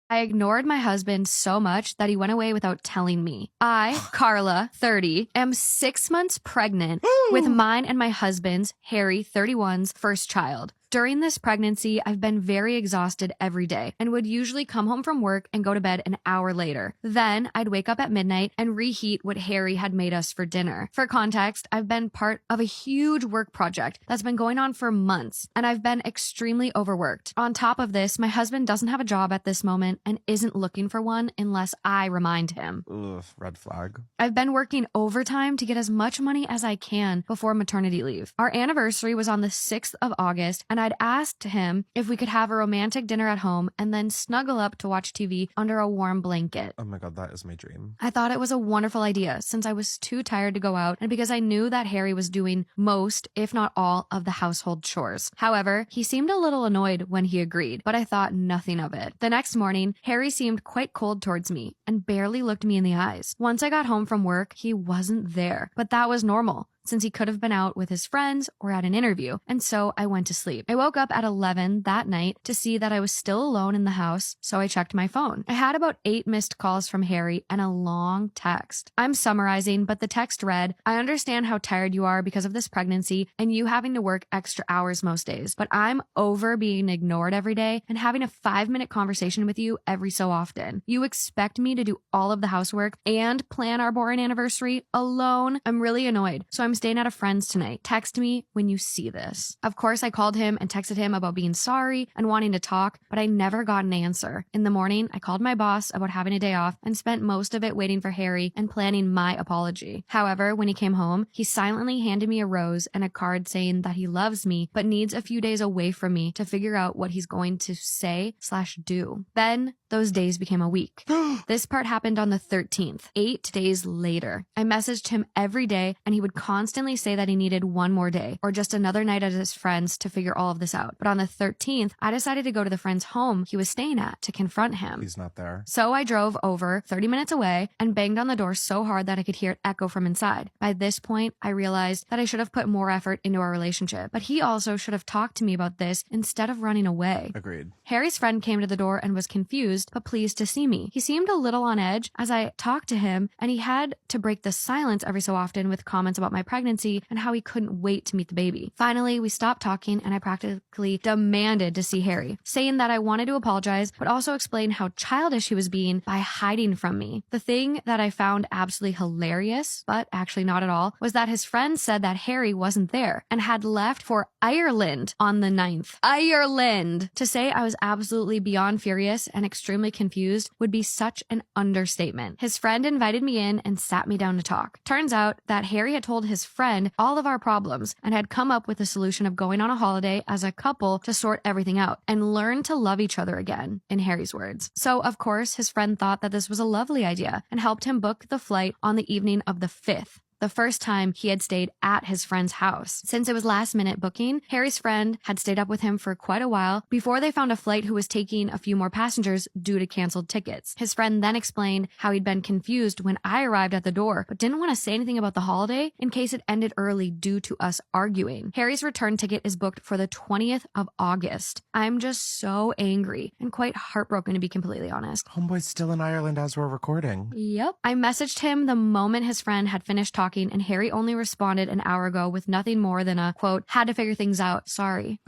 I ignored my husband so much that he went away without telling me. I, Carla, 30, am 6 months pregnant with mine and my husband's, Harry, 31's, first child. During this pregnancy, I've been very exhausted every day and would usually come home from work and go to bed an hour later. Then I'd wake up at midnight and reheat what Harry had made us for dinner. For context, I've been part of a huge work project that's been going on for months, and I've been extremely overworked. On top of this, my husband doesn't have a job at this moment and isn't looking for one unless I remind him. Ugh, red flag. I've been working overtime to get as much money as I can before maternity leave. Our anniversary was on the 6th of August, and I'd asked him if we could have a romantic dinner at home and then snuggle up to watch TV under a warm blanket. Oh my God, that is my dream. I thought it was a wonderful idea since I was too tired to go out and because I knew that Harry was doing most, if not all, of the household chores. However, he seemed a little annoyed when he agreed, but I thought nothing of it. The next morning, Harry seemed quite cold towards me and barely looked me in the eyes. Once I got home from work, he wasn't there, but that was normal, since he could have been out with his friends or at an interview, and so I went to sleep. I woke up at 11 that night to see that I was still alone in the house, so I checked my phone. I had about 8 missed calls from Harry and a long text. I'm summarizing, but the text read, "I understand how tired you are because of this pregnancy and you having to work extra hours most days, but I'm over being ignored every day and having a 5-minute conversation with you every so often. You expect me to do all of the housework and plan our boring anniversary alone? I'm really annoyed, so I'm staying at a friend's tonight. Text me when you see this." Of course, I called him and texted him about being sorry and wanting to talk, but I never got an answer. In the morning, I called my boss about having a day off and spent most of it waiting for Harry and planning my apology. However, when he came home, he silently handed me a rose and a card saying that he loves me, but needs a few days away from me to figure out what he's going to say/do. Then those days became a week. This part happened on the 13th, 8 days later. I messaged him every day and he would constantly say that he needed one more day or just another night at his friend's to figure all of this out. But on the 13th, I decided to go to the friend's home he was staying at to confront him. He's not there. So I drove over 30 minutes away and banged on the door so hard that I could hear it echo from inside. By this point, I realized that I should have put more effort into our relationship, but he also should have talked to me about this instead of running away. Agreed. Harry's friend came to the door and was confused but pleased to see me. He seemed a little on edge as I talked to him, and he had to break the silence every so often with comments about my pregnancy and how he couldn't wait to meet the baby. Finally, we stopped talking and I practically demanded to see Harry, saying that I wanted to apologize but also explain how childish he was being by hiding from me. The thing that I found absolutely hilarious, but actually not at all, was that his friend said that Harry wasn't there and had left for Ireland on the 9th. Ireland! To say I was absolutely beyond furious and extremely confused would be such an understatement. His friend invited me in and sat me down to talk. Turns out that Harry had told his friend all of our problems and had come up with a solution of going on a holiday as a couple to sort everything out and learn to love each other again, in Harry's words. So, of course, his friend thought that this was a lovely idea and helped him book the flight on the evening of the 5th. The first time he had stayed at his friend's house. Since it was last-minute booking, Harry's friend had stayed up with him for quite a while before they found a flight who was taking a few more passengers due to canceled tickets. His friend then explained how he'd been confused when I arrived at the door, but didn't want to say anything about the holiday in case it ended early due to us arguing. Harry's return ticket is booked for the 20th of August. I'm just so angry and quite heartbroken, to be completely honest. Homeboy's still in Ireland as we're recording. Yep. I messaged him the moment his friend had finished talking, and Harry only responded an hour ago with nothing more than a, quote, "had to figure things out, sorry."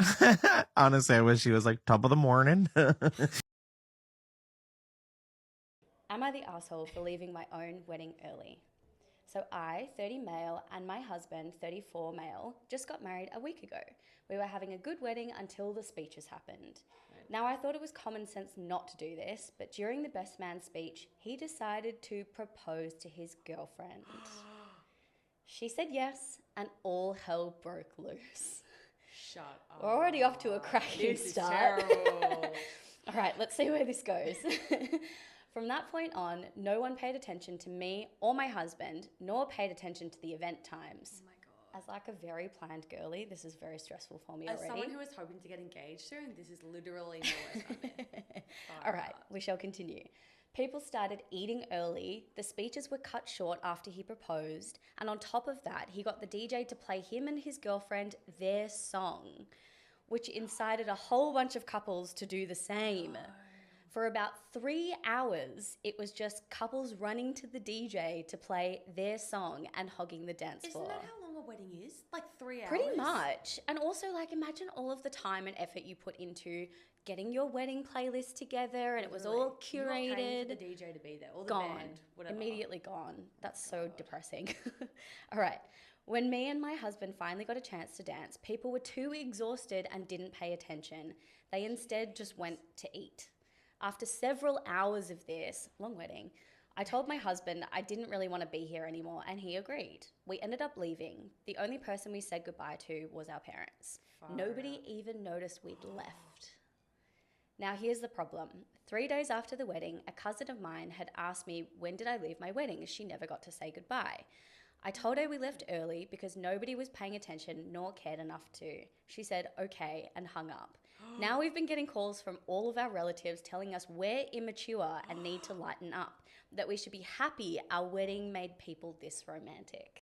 Honestly, I wish he was like top of the morning. Am I the asshole for leaving my own wedding early? So I, 30 male, and my husband, 34 male, just got married a week ago. We were having a good wedding until the speeches happened. Now, I thought it was common sense not to do this, but during the best man speech, he decided to propose to his girlfriend. She said yes, and all hell broke loose. Shut up. We're already off to a cracking start. Terrible. All right, let's see where this goes. From that point on, no one paid attention to me or my husband, nor paid attention to the event times. Oh my God. As like a very planned girly, this is very stressful for me As already. someone who is hoping to get engaged soon, this is literally my worst nightmare. All right, we shall continue. People started eating early, the speeches were cut short after he proposed, and on top of that, he got the DJ to play him and his girlfriend their song, which incited a whole bunch of couples to do the same. For about 3 hours, it was just couples running to the DJ to play their song and hogging the dance Isn't floor. that how long a wedding is? Like 3 hours? Pretty much. And also, like, imagine all of the time and effort you put into getting your wedding playlist together, and it was all curated. You're not paying for the DJ to be there, or the Gone. band, whatever. Immediately gone. That's so depressing. All right. When me and my husband finally got a chance to dance, people were too exhausted and didn't pay attention. They instead just went to eat. After several hours of this, long wedding, I told my husband I didn't really want to be here anymore, and he agreed. We ended up leaving. The only person we said goodbye to was our parents. Nobody even noticed we'd left. Now here's the problem. 3 days after the wedding, a cousin of mine had asked me when did I leave my wedding, as she never got to say goodbye. I told her we left early because nobody was paying attention nor cared enough to. She said, okay, and hung up. Now we've been getting calls from all of our relatives telling us we're immature and need to lighten up, that we should be happy our wedding made people this romantic.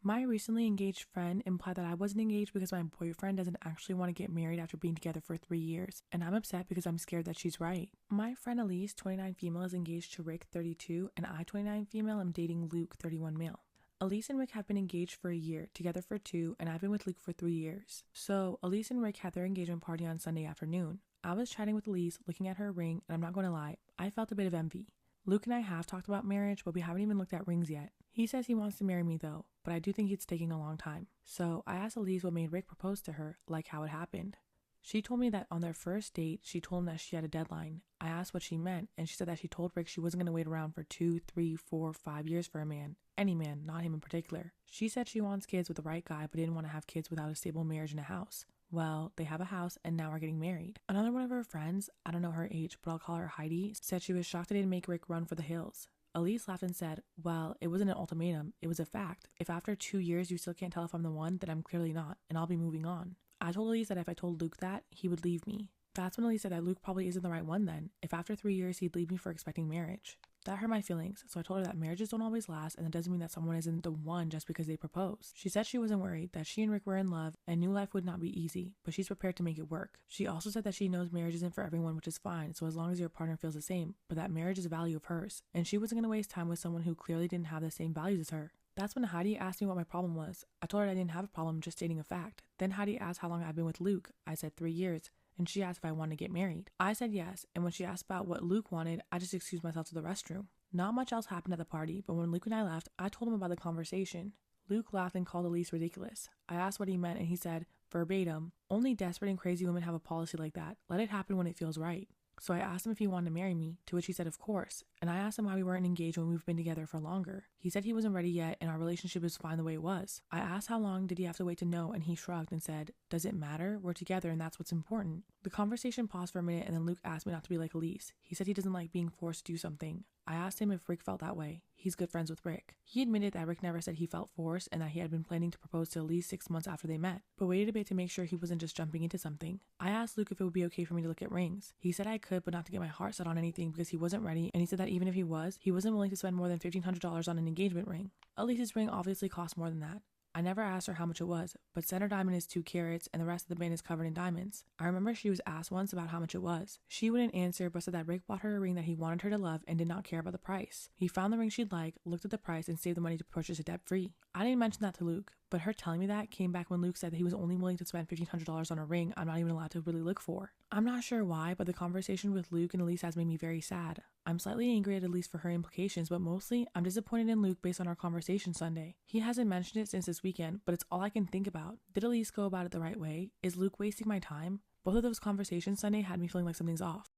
My recently engaged friend implied that I wasn't engaged because my boyfriend doesn't actually want to get married after being together for 3 years, and I'm upset because I'm scared that she's right. My friend Elise, 29 female, is engaged to Rick, 32, and I, 29 female, am dating Luke, 31 male. Elise and Rick have been engaged for a year, together for 2, and I've been with Luke for 3 years. So, Elise and Rick had their engagement party on Sunday afternoon. I was chatting with Elise, looking at her ring, and I'm not going to lie, I felt a bit of envy. Luke and I have talked about marriage, but we haven't even looked at rings yet. He says he wants to marry me though, but I do think it's taking a long time. So I asked Elise what made Rick propose to her, like how it happened. She told me that on their first date, she told him that she had a deadline. I asked what she meant, and she said that she told Rick she wasn't going to wait around for 2, 3, 4, 5 years for a man. Any man, not him in particular. She said she wants kids with the right guy, but didn't want to have kids without a stable marriage and a house. Well, they have a house and now are getting married. Another one of her friends, I don't know her age, but I'll call her Heidi, said she was shocked they didn't make Rick run for the hills. Elise laughed and said, well, it wasn't an ultimatum, it was a fact. If after 2 years you still can't tell if I'm the one, then I'm clearly not, and I'll be moving on. I told Elise that if I told Luke that, he would leave me. That's when Elise said that Luke probably isn't the right one then, if after 3 years he'd leave me for expecting marriage. That hurt my feelings, so I told her that marriages don't always last, and it doesn't mean that someone isn't the one just because they propose. She said she wasn't worried, that she and Rick were in love, and knew life would not be easy, but she's prepared to make it work. She also said that she knows marriage isn't for everyone, which is fine, so as long as your partner feels the same, but that marriage is a value of hers, and she wasn't going to waste time with someone who clearly didn't have the same values as her. That's when Heidi asked me what my problem was. I told her I didn't have a problem, just stating a fact. Then Heidi asked how long I've been with Luke. I said 3 years. And she asked if I wanted to get married. I said yes, and when she asked about what Luke wanted, I just excused myself to the restroom. Not much else happened at the party, but when Luke and I left, I told him about the conversation. Luke laughed and called Elise ridiculous. I asked what he meant, and he said, verbatim, only desperate and crazy women have a policy like that. Let it happen when it feels right. So I asked him if he wanted to marry me, to which he said of course, and I asked him why we weren't engaged when we've been together for longer. He said he wasn't ready yet and our relationship is fine the way it was. I asked how long did he have to wait to know, and he shrugged and said, does it matter? We're together and that's what's important. The conversation paused for a minute and then Luke asked me not to be like Elise. He said he doesn't like being forced to do something. I asked him if Rick felt that way. He's good friends with Rick. He admitted that Rick never said he felt forced and that he had been planning to propose to Elise 6 months after they met, but waited a bit to make sure he wasn't just jumping into something. I asked Luke if it would be okay for me to look at rings. He said I could, but not to get my heart set on anything because he wasn't ready, and he said that even if he wasn't willing to spend more than $1,500 on an engagement ring. Elise's ring obviously cost more than that. I never asked her how much it was, but center diamond is 2 carats and the rest of the band is covered in diamonds. I remember she was asked once about how much it was. She wouldn't answer, but said that Rick bought her a ring that he wanted her to love and did not care about the price. He found the ring she'd like, looked at the price, and saved the money to purchase it debt-free. I didn't mention that to Luke, but her telling me that came back when Luke said that he was only willing to spend $1,500 on a ring I'm not even allowed to really look for. I'm not sure why, but the conversation with Luke and Elise has made me very sad. I'm slightly angry at Elise for her implications, but mostly I'm disappointed in Luke based on our conversation Sunday. He hasn't mentioned it since this weekend, but it's all I can think about. Did Elise go about it the right way? Is Luke wasting my time? Both of those conversations Sunday had me feeling like something's off.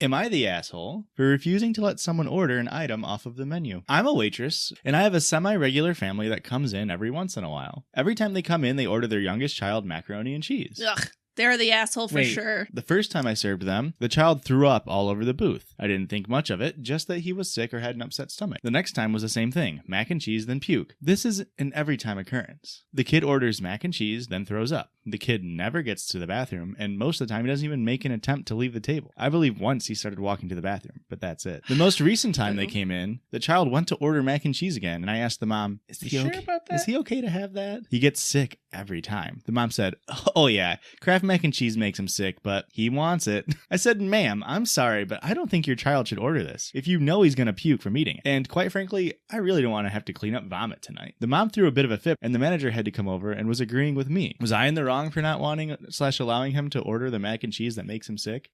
Am I the asshole for refusing to let someone order an item off of the menu? I'm a waitress, and I have a semi-regular family that comes in every once in a while. Every time they come in, they order their youngest child macaroni and cheese. Ugh, they're the asshole for sure. The first time I served them, the child threw up all over the booth. I didn't think much of it, just that he was sick or had an upset stomach. The next time was the same thing, mac and cheese, then puke. This is an every time occurrence. The kid orders mac and cheese, then throws up. The kid never gets to the bathroom, and most of the time he doesn't even make an attempt to leave the table. I believe once he started walking to the bathroom, but that's it. The most recent time they came in, the child went to order mac and cheese again, and I asked the mom, Is he okay to have that? He gets sick every time. The mom said, oh yeah, Kraft mac and cheese makes him sick, but he wants it. I said, ma'am, I'm sorry, but I don't think your child should order this if you know he's going to puke from eating it. And quite frankly, I really don't want to have to clean up vomit tonight. The mom threw a bit of a fit, and the manager had to come over and was agreeing with me. Was I in the wrong for not wanting / allowing him to order the mac and cheese that makes him sick?